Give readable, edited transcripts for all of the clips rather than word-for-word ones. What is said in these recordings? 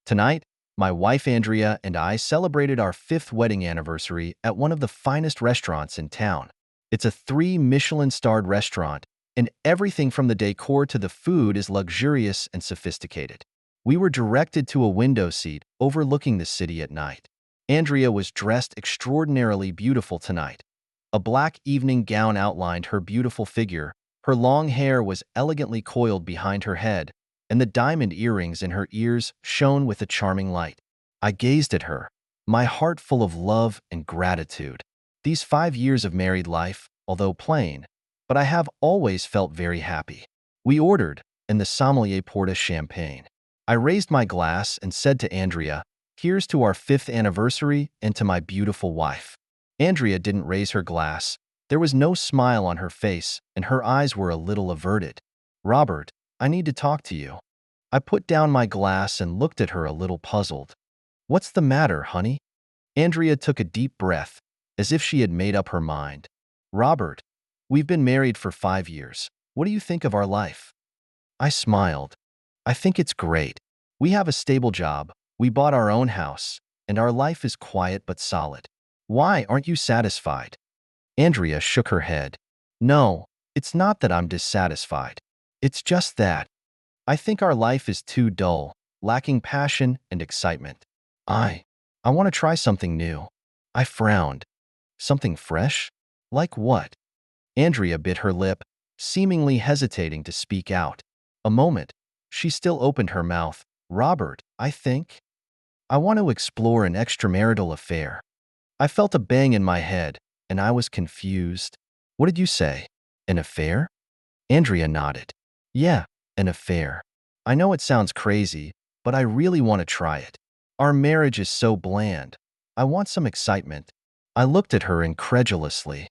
Tonight, my wife Andrea and I celebrated our fifth wedding anniversary at one of the finest restaurants in town. It's a Michelin-starred restaurant, and everything from the decor to the food is luxurious and sophisticated. We were directed to a window seat overlooking the city at night. Andrea was dressed extraordinarily beautiful tonight. A black evening gown outlined her beautiful figure, her long hair was elegantly coiled behind her head, and the diamond earrings in her ears shone with a charming light. I gazed at her, my heart full of love and gratitude. These 5 years of married life, although plain, but I have always felt very happy. We ordered, and the sommelier poured us champagne. I raised my glass and said to Andrea, "Here's to our fifth anniversary and to my beautiful wife." Andrea didn't raise her glass. There was no smile on her face, and her eyes were a little averted. "Robert, I need to talk to you." I put down my glass and looked at her a little puzzled. "What's the matter, honey?" Andrea took a deep breath, as if she had made up her mind. "Robert, we've been married for 5 years. What do you think of our life?" I smiled. "I think it's great. We have a stable job, we bought our own house, and our life is quiet but solid. Why aren't you satisfied?" Andrea shook her head. "No, it's not that I'm dissatisfied. It's just that I think our life is too dull, lacking passion and excitement. I want to try something new." I frowned. "Something fresh? Like what?" Andrea bit her lip, seemingly hesitating to speak out. A moment, she still opened her mouth. "Robert, I want to explore an extramarital affair." I felt a bang in my head, and I was confused. "What did you say? An affair?" Andrea nodded. "Yeah, an affair. I know it sounds crazy, but I really want to try it. Our marriage is so bland. I want some excitement." I looked at her incredulously.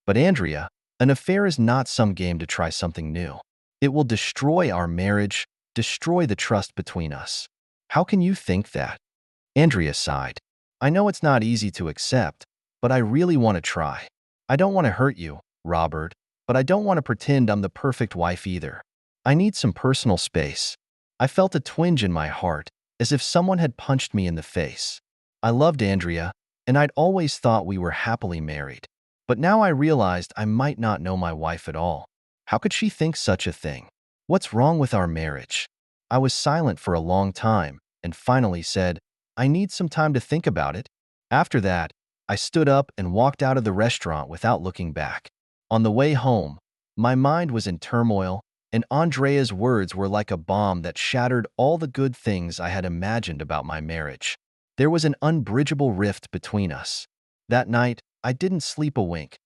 "But Andrea, an affair is not some game to try something new. It will destroy our marriage, destroy the trust between us. How can you think that?" Andrea sighed. "I know it's not easy to accept, but I really want to try. I don't want to hurt you, Robert, but I don't want to pretend I'm the perfect wife either. I need some personal space." I felt a twinge in my heart, as if someone had punched me in the face. I loved Andrea, and I'd always thought we were happily married. But now I realized I might not know my wife at all. How could she think such a thing? What's wrong with our marriage? I was silent for a long time, and finally said, "I need some time to think about it." After that, I stood up and walked out of the restaurant without looking back. On the way home, my mind was in turmoil, and Andrea's words were like a bomb that shattered all the good things I had imagined about my marriage. There was an unbridgeable rift between us. That night, I didn't sleep a wink.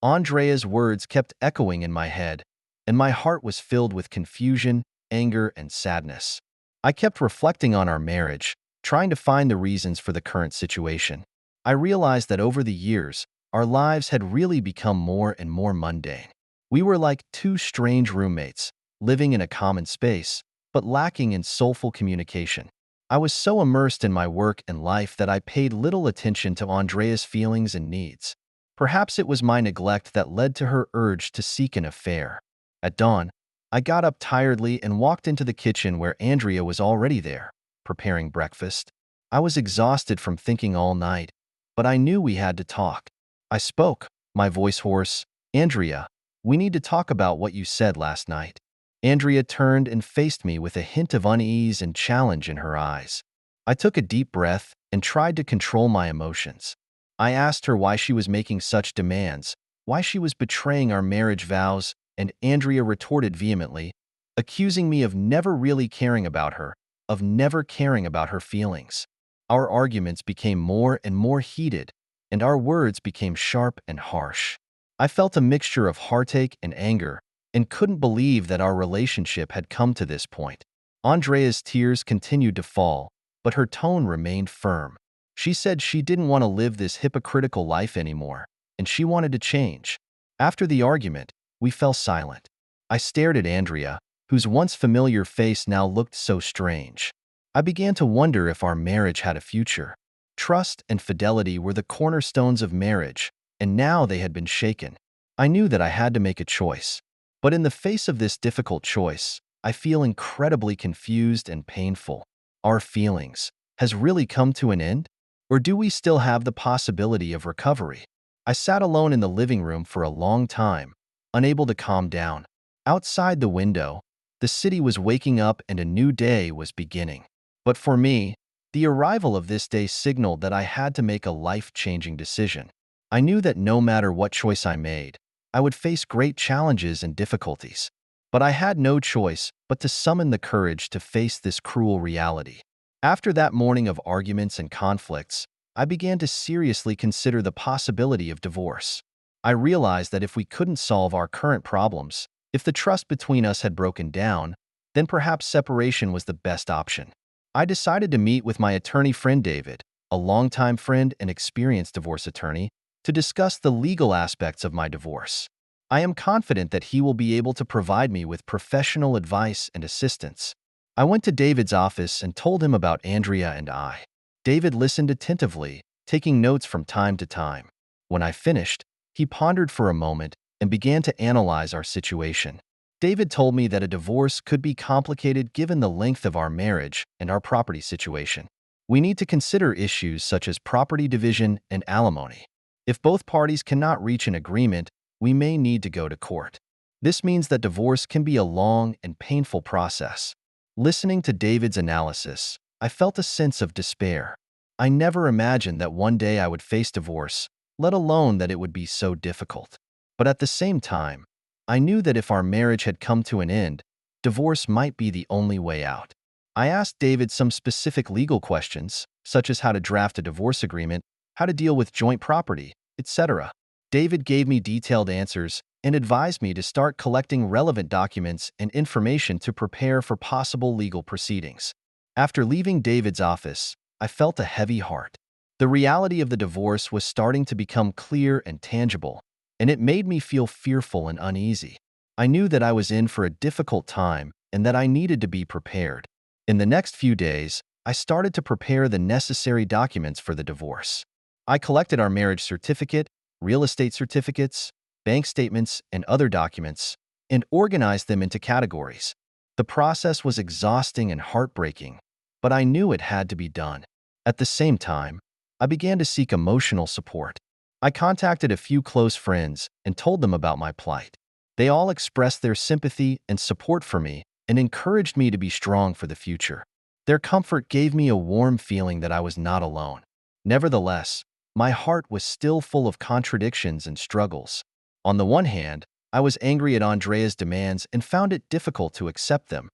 Andrea's words kept echoing in my head, and my heart was filled with confusion, anger, and sadness. I kept reflecting on our marriage, trying to find the reasons for the current situation. I realized that over the years, our lives had really become more and more mundane. We were like two strange roommates, living in a common space, but lacking in soulful communication. I was so immersed in my work and life that I paid little attention to Andrea's feelings and needs. Perhaps it was my neglect that led to her urge to seek an affair. At dawn, I got up tiredly and walked into the kitchen where Andrea was already there, preparing breakfast. I was exhausted from thinking all night, but I knew we had to talk. I spoke, my voice hoarse. "Andrea, we need to talk about what you said last night." Andrea turned and faced me with a hint of unease and challenge in her eyes. I took a deep breath and tried to control my emotions. I asked her why she was making such demands, why she was betraying our marriage vows, and Andrea retorted vehemently, accusing me of never really caring about her, of never caring about her feelings. Our arguments became more and more heated, and our words became sharp and harsh. I felt a mixture of heartache and anger, and couldn't believe that our relationship had come to this point. Andrea's tears continued to fall, but her tone remained firm. She said she didn't want to live this hypocritical life anymore, and she wanted to change. After the argument, we fell silent. I stared at Andrea, whose once familiar face now looked so strange. I began to wonder if our marriage had a future. Trust and fidelity were the cornerstones of marriage, and now they had been shaken. I knew that I had to make a choice. But in the face of this difficult choice, I feel incredibly confused and painful. our feelings, has really come to an end? Or do we still have the possibility of recovery? I sat alone in the living room for a long time, unable to calm down. Outside the window, the city was waking up and a new day was beginning. But for me, the arrival of this day signaled that I had to make a life-changing decision. I knew that no matter what choice I made, I would face great challenges and difficulties. But I had no choice but to summon the courage to face this cruel reality. After that morning of arguments and conflicts, I began to seriously consider the possibility of divorce. I realized that if we couldn't solve our current problems, if the trust between us had broken down, then perhaps separation was the best option. I decided to meet with my attorney friend David, a longtime friend and experienced divorce attorney, to discuss the legal aspects of my divorce. I am confident that he will be able to provide me with professional advice and assistance. I went to David's office and told him about Andrea and I. David listened attentively, taking notes from time to time. When I finished, he pondered for a moment and began to analyze our situation. David told me that a divorce could be complicated given the length of our marriage and our property situation. We need to consider issues such as property division and alimony. If both parties cannot reach an agreement, we may need to go to court. This means that divorce can be a long and painful process. Listening to David's analysis, I felt a sense of despair. I never imagined that one day I would face divorce, let alone that it would be so difficult. But at the same time, I knew that if our marriage had come to an end, divorce might be the only way out. I asked David some specific legal questions, such as how to draft a divorce agreement, how to deal with joint property, etc. David gave me detailed answers and advised me to start collecting relevant documents and information to prepare for possible legal proceedings. After leaving David's office, I felt a heavy heart. The reality of the divorce was starting to become clear and tangible, and it made me feel fearful and uneasy. I knew that I was in for a difficult time and that I needed to be prepared. In the next few days, I started to prepare the necessary documents for the divorce. I collected our marriage certificate, real estate certificates, bank statements, and other documents, and organized them into categories. The process was exhausting and heartbreaking, but I knew it had to be done. At the same time, I began to seek emotional support. I contacted a few close friends and told them about my plight. They all expressed their sympathy and support for me and encouraged me to be strong for the future. Their comfort gave me a warm feeling that I was not alone. Nevertheless, my heart was still full of contradictions and struggles. On the one hand, I was angry at Andrea's demands and found it difficult to accept them.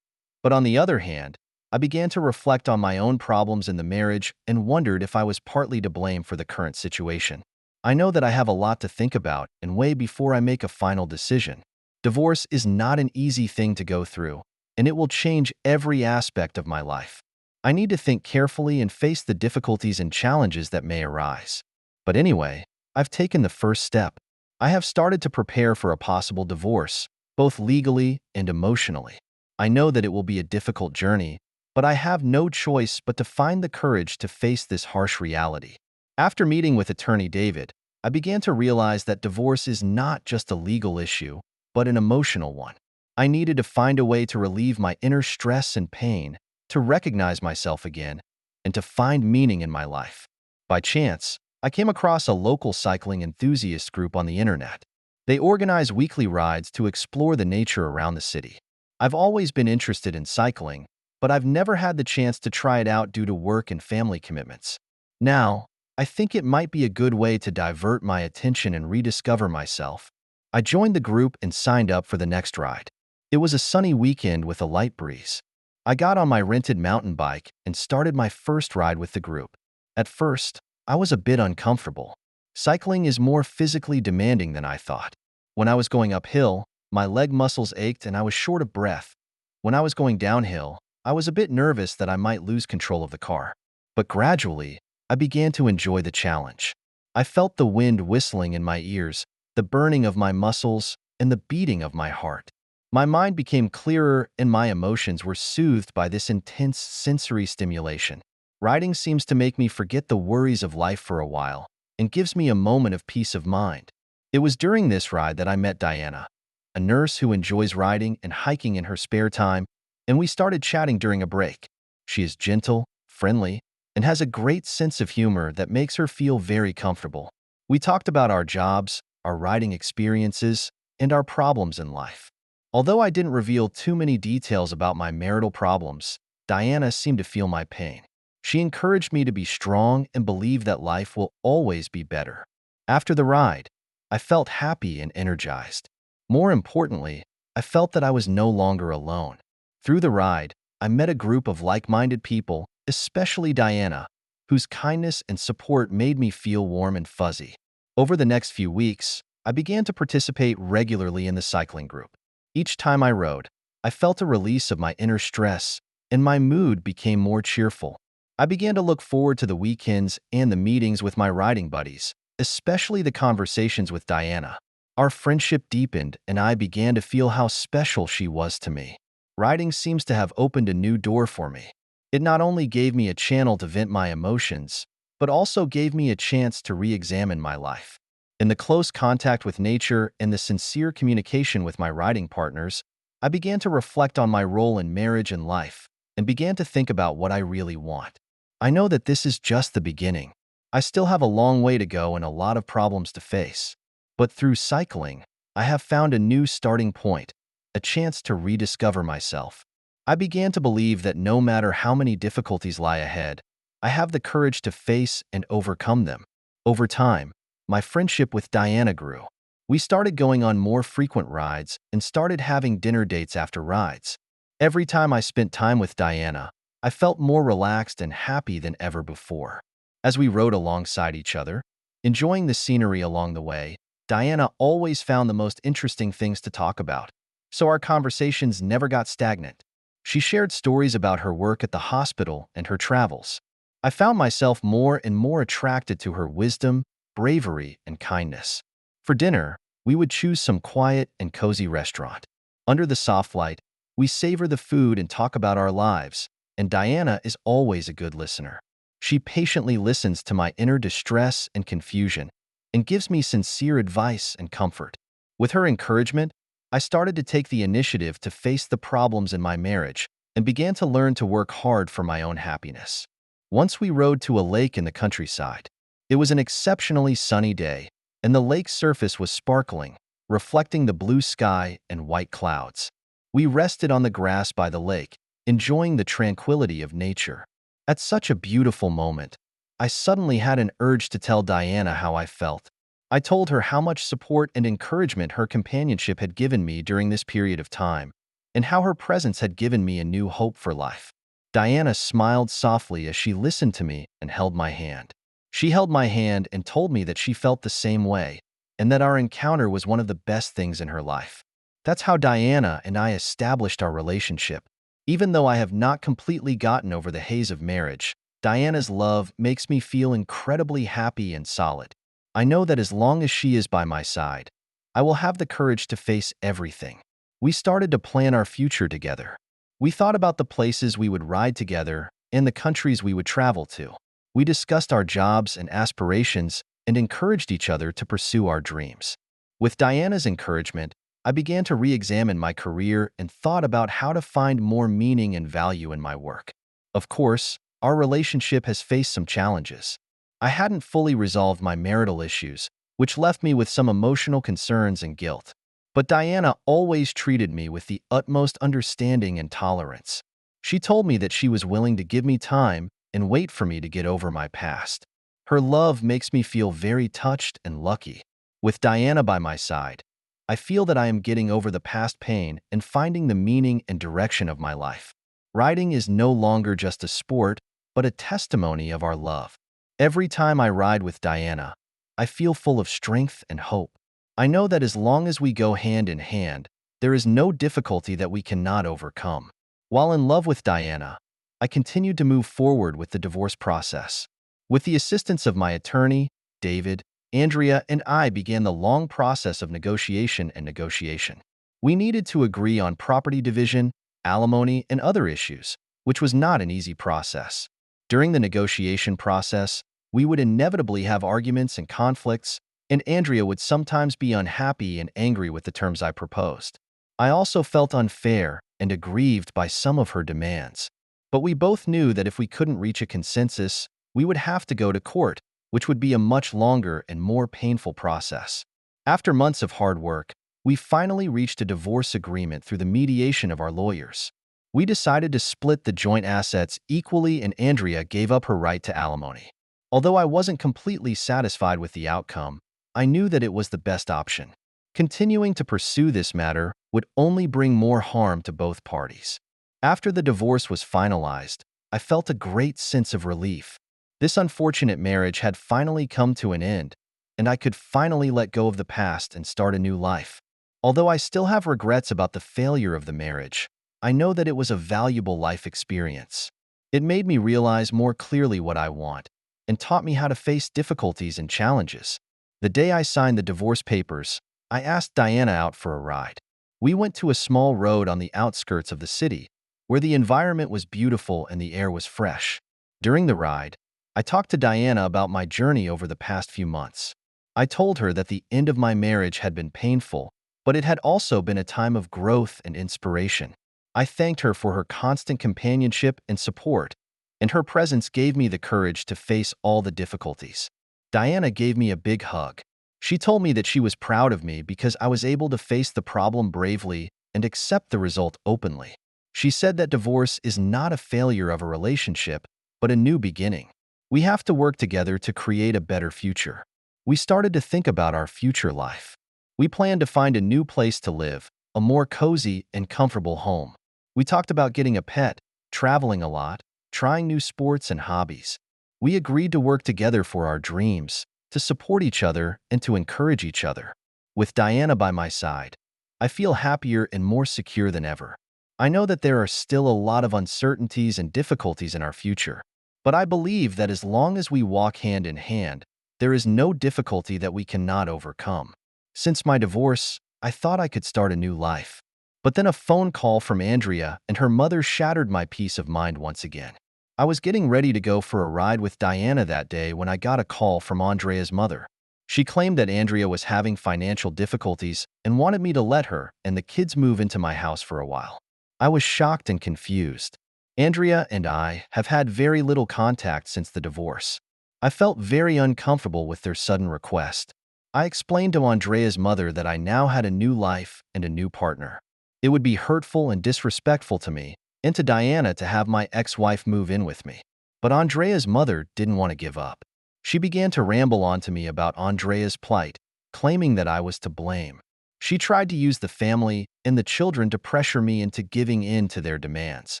But on the other hand, I began to reflect on my own problems in the marriage and wondered if I was partly to blame for the current situation. I know that I have a lot to think about and weigh before I make a final decision. Divorce is not an easy thing to go through, and it will change every aspect of my life. I need to think carefully and face the difficulties and challenges that may arise. But anyway, I've taken the first step. I have started to prepare for a possible divorce, both legally and emotionally. I know that it will be a difficult journey, but I have no choice but to find the courage to face this harsh reality. After meeting with attorney David, I began to realize that divorce is not just a legal issue, but an emotional one. I needed to find a way to relieve my inner stress and pain, to recognize myself again, and to find meaning in my life. By chance, I came across a local cycling enthusiast group on the internet. They organize weekly rides to explore the nature around the city. I've always been interested in cycling, but I've never had the chance to try it out due to work and family commitments. Now, I think it might be a good way to divert my attention and rediscover myself. I joined the group and signed up for the next ride. It was a sunny weekend with a light breeze. I got on my rented mountain bike and started my first ride with the group. At first, I was a bit uncomfortable. Cycling is more physically demanding than I thought. When I was going uphill, my leg muscles ached and I was short of breath. When I was going downhill, I was a bit nervous that I might lose control of the car. But gradually, I began to enjoy the challenge. I felt the wind whistling in my ears, the burning of my muscles, and the beating of my heart. My mind became clearer and my emotions were soothed by this intense sensory stimulation. Riding seems to make me forget the worries of life for a while and gives me a moment of peace of mind. It was during this ride that I met Diana, a nurse who enjoys riding and hiking in her spare time, and we started chatting during a break. She is gentle, friendly, and has a great sense of humor that makes her feel very comfortable. We talked about our jobs, our writing experiences, and our problems in life. Although I didn't reveal too many details about my marital problems, Diana seemed to feel my pain. She encouraged me to be strong and believe that life will always be better. After the ride, I felt happy and energized. More importantly, I felt that I was no longer alone. Through the ride, I met a group of like-minded people, especially Diana, whose kindness and support made me feel warm and fuzzy. Over the next few weeks, I began to participate regularly in the cycling group. Each time I rode, I felt a release of my inner stress, and my mood became more cheerful. I began to look forward to the weekends and the meetings with my riding buddies, especially the conversations with Diana. Our friendship deepened, and I began to feel how special she was to me. Riding seems to have opened a new door for me. It not only gave me a channel to vent my emotions, but also gave me a chance to re-examine my life. In the close contact with nature and the sincere communication with my riding partners, I began to reflect on my role in marriage and life, and began to think about what I really want. I know that this is just the beginning. I still have a long way to go and a lot of problems to face. But through cycling, I have found a new starting point, a chance to rediscover myself. I began to believe that no matter how many difficulties lie ahead, I have the courage to face and overcome them. Over time, my friendship with Diana grew. We started going on more frequent rides and started having dinner dates after rides. Every time I spent time with Diana, I felt more relaxed and happy than ever before. As we rode alongside each other, enjoying the scenery along the way, Diana always found the most interesting things to talk about, so our conversations never got stagnant. She shared stories about her work at the hospital and her travels. I found myself more and more attracted to her wisdom, bravery, and kindness. For dinner, we would choose some quiet and cozy restaurant. Under the soft light, we savor the food and talk about our lives, and Diana is always a good listener. She patiently listens to my inner distress and confusion and gives me sincere advice and comfort. With her encouragement, I started to take the initiative to face the problems in my marriage and began to learn to work hard for my own happiness. Once we rode to a lake in the countryside. It was an exceptionally sunny day, and the lake's surface was sparkling, reflecting the blue sky and white clouds. We rested on the grass by the lake, enjoying the tranquility of nature. At such a beautiful moment, I suddenly had an urge to tell Diana how I felt. I told her how much support and encouragement her companionship had given me during this period of time, and how her presence had given me a new hope for life. Diana smiled softly as she listened to me and held my hand. She held my hand and told me that she felt the same way, and that our encounter was one of the best things in her life. That's how Diana and I established our relationship. Even though I have not completely gotten over the haze of marriage, Diana's love makes me feel incredibly happy and solid. I know that as long as she is by my side, I will have the courage to face everything. We started to plan our future together. We thought about the places we would ride together and the countries we would travel to. We discussed our jobs and aspirations and encouraged each other to pursue our dreams. With Diana's encouragement, I began to re-examine my career and thought about how to find more meaning and value in my work. Of course, our relationship has faced some challenges. I hadn't fully resolved my marital issues, which left me with some emotional concerns and guilt. But Diana always treated me with the utmost understanding and tolerance. She told me that she was willing to give me time and wait for me to get over my past. Her love makes me feel very touched and lucky. With Diana by my side, I feel that I am getting over the past pain and finding the meaning and direction of my life. Riding is no longer just a sport, but a testimony of our love. Every time I ride with Diana, I feel full of strength and hope. I know that as long as we go hand in hand, there is no difficulty that we cannot overcome. While in love with Diana, I continued to move forward with the divorce process. With the assistance of my attorney, David, Andrea and I began the long process of negotiation and negotiation. We needed to agree on property division, alimony, and other issues, which was not an easy process. During the negotiation process, we would inevitably have arguments and conflicts, and Andrea would sometimes be unhappy and angry with the terms I proposed. I also felt unfair and aggrieved by some of her demands. But we both knew that if we couldn't reach a consensus, we would have to go to court, which would be a much longer and more painful process. After months of hard work, we finally reached a divorce agreement through the mediation of our lawyers. We decided to split the joint assets equally, and Andrea gave up her right to alimony. Although I wasn't completely satisfied with the outcome, I knew that it was the best option. Continuing to pursue this matter would only bring more harm to both parties. After the divorce was finalized, I felt a great sense of relief. This unfortunate marriage had finally come to an end, and I could finally let go of the past and start a new life. Although I still have regrets about the failure of the marriage, I know that it was a valuable life experience. It made me realize more clearly what I want and taught me how to face difficulties and challenges. The day I signed the divorce papers, I asked Diana out for a ride. We went to a small road on the outskirts of the city, where the environment was beautiful and the air was fresh. During the ride, I talked to Diana about my journey over the past few months. I told her that the end of my marriage had been painful, but it had also been a time of growth and inspiration. I thanked her for her constant companionship and support, and her presence gave me the courage to face all the difficulties. Diana gave me a big hug. She told me that she was proud of me because I was able to face the problem bravely and accept the result openly. She said that divorce is not a failure of a relationship, but a new beginning. We have to work together to create a better future. We started to think about our future life. We planned to find a new place to live, a more cozy and comfortable home. We talked about getting a pet, traveling a lot, trying new sports and hobbies. We agreed to work together for our dreams, to support each other and to encourage each other. With Diana by my side, I feel happier and more secure than ever. I know that there are still a lot of uncertainties and difficulties in our future, but I believe that as long as we walk hand in hand, there is no difficulty that we cannot overcome. Since my divorce, I thought I could start a new life. But then a phone call from Andrea and her mother shattered my peace of mind once again. I was getting ready to go for a ride with Diana that day when I got a call from Andrea's mother. She claimed that Andrea was having financial difficulties and wanted me to let her and the kids move into my house for a while. I was shocked and confused. Andrea and I have had very little contact since the divorce. I felt very uncomfortable with their sudden request. I explained to Andrea's mother that I now had a new life and a new partner. It would be hurtful and disrespectful to me and to Diana to have my ex-wife move in with me. But Andrea's mother didn't want to give up. She began to ramble on to me about Andrea's plight, claiming that I was to blame. She tried to use the family and the children to pressure me into giving in to their demands.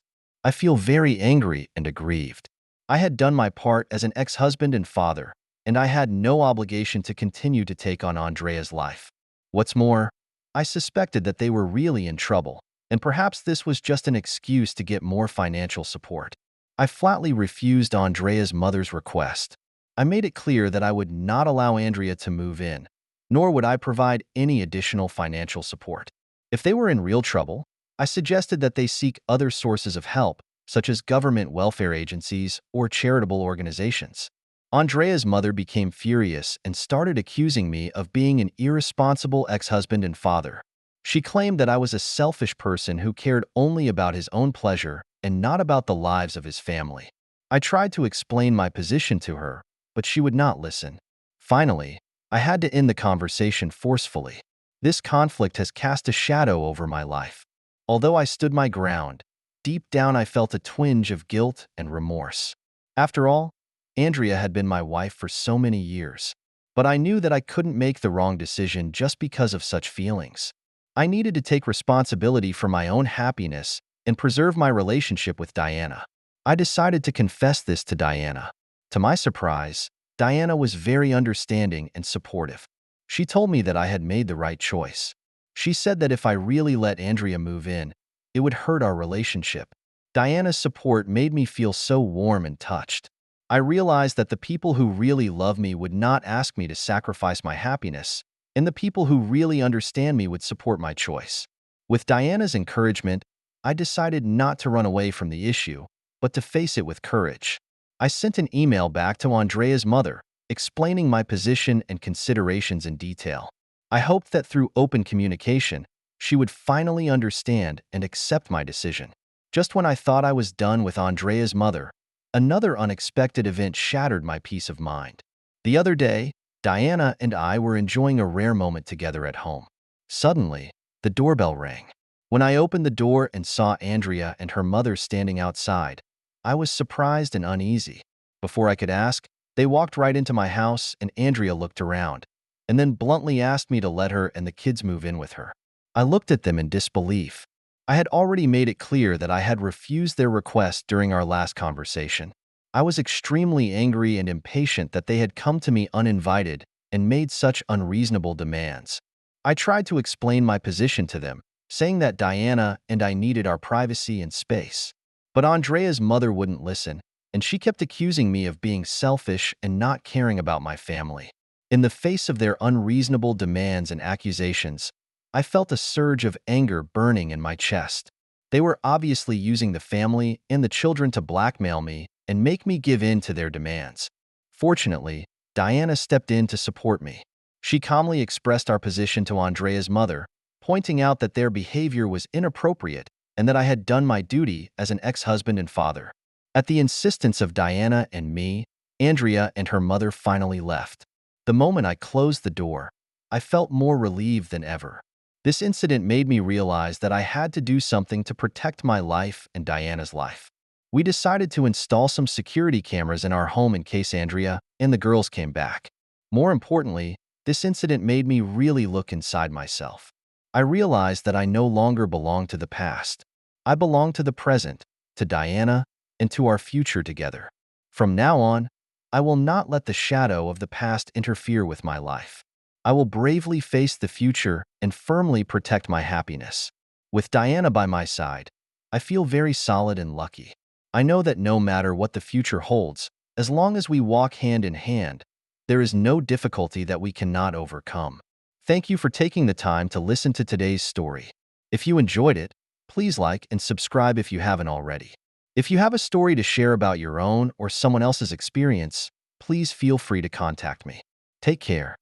I feel very angry and aggrieved. I had done my part as an ex-husband and father, and I had no obligation to continue to take on Andrea's life. What's more, I suspected that they were really in trouble, and perhaps this was just an excuse to get more financial support. I flatly refused Andrea's mother's request. I made it clear that I would not allow Andrea to move in, nor would I provide any additional financial support. If they were in real trouble, I suggested that they seek other sources of help, such as government welfare agencies or charitable organizations. Andrea's mother became furious and started accusing me of being an irresponsible ex-husband and father. She claimed that I was a selfish person who cared only about his own pleasure and not about the lives of his family. I tried to explain my position to her, but she would not listen. Finally, I had to end the conversation forcefully. This conflict has cast a shadow over my life. Although I stood my ground, deep down I felt a twinge of guilt and remorse. After all, Andrea had been my wife for so many years, but I knew that I couldn't make the wrong decision just because of such feelings. I needed to take responsibility for my own happiness and preserve my relationship with Diana. I decided to confess this to Diana. To my surprise, Diana was very understanding and supportive. She told me that I had made the right choice. She said that if I really let Andrea move in, it would hurt our relationship. Diana's support made me feel so warm and touched. I realized that the people who really love me would not ask me to sacrifice my happiness, and the people who really understand me would support my choice. With Diana's encouragement, I decided not to run away from the issue, but to face it with courage. I sent an email back to Andrea's mother, explaining my position and considerations in detail. I hoped that through open communication, she would finally understand and accept my decision. Just when I thought I was done with Andrea's mother, another unexpected event shattered my peace of mind. The other day, Diana and I were enjoying a rare moment together at home. Suddenly, the doorbell rang. When I opened the door and saw Andrea and her mother standing outside, I was surprised and uneasy. Before I could ask, they walked right into my house and Andrea looked around, and then bluntly asked me to let her and the kids move in with her. I looked at them in disbelief. I had already made it clear that I had refused their request during our last conversation. I was extremely angry and impatient that they had come to me uninvited and made such unreasonable demands. I tried to explain my position to them, saying that Diana and I needed our privacy and space. But Andrea's mother wouldn't listen, and she kept accusing me of being selfish and not caring about my family. In the face of their unreasonable demands and accusations, I felt a surge of anger burning in my chest. They were obviously using the family and the children to blackmail me and make me give in to their demands. Fortunately, Diana stepped in to support me. She calmly expressed our position to Andrea's mother, pointing out that their behavior was inappropriate and that I had done my duty as an ex-husband and father. At the insistence of Diana and me, Andrea and her mother finally left. The moment I closed the door, I felt more relieved than ever. This incident made me realize that I had to do something to protect my life and Diana's life. We decided to install some security cameras in our home in case Andrea and the girls came back. More importantly, this incident made me really look inside myself. I realized that I no longer belong to the past. I belong to the present, to Diana, and to our future together. From now on, I will not let the shadow of the past interfere with my life. I will bravely face the future and firmly protect my happiness. With Diana by my side, I feel very solid and lucky. I know that no matter what the future holds, as long as we walk hand in hand, there is no difficulty that we cannot overcome. Thank you for taking the time to listen to today's story. If you enjoyed it, please like and subscribe if you haven't already. If you have a story to share about your own or someone else's experience, please feel free to contact me. Take care.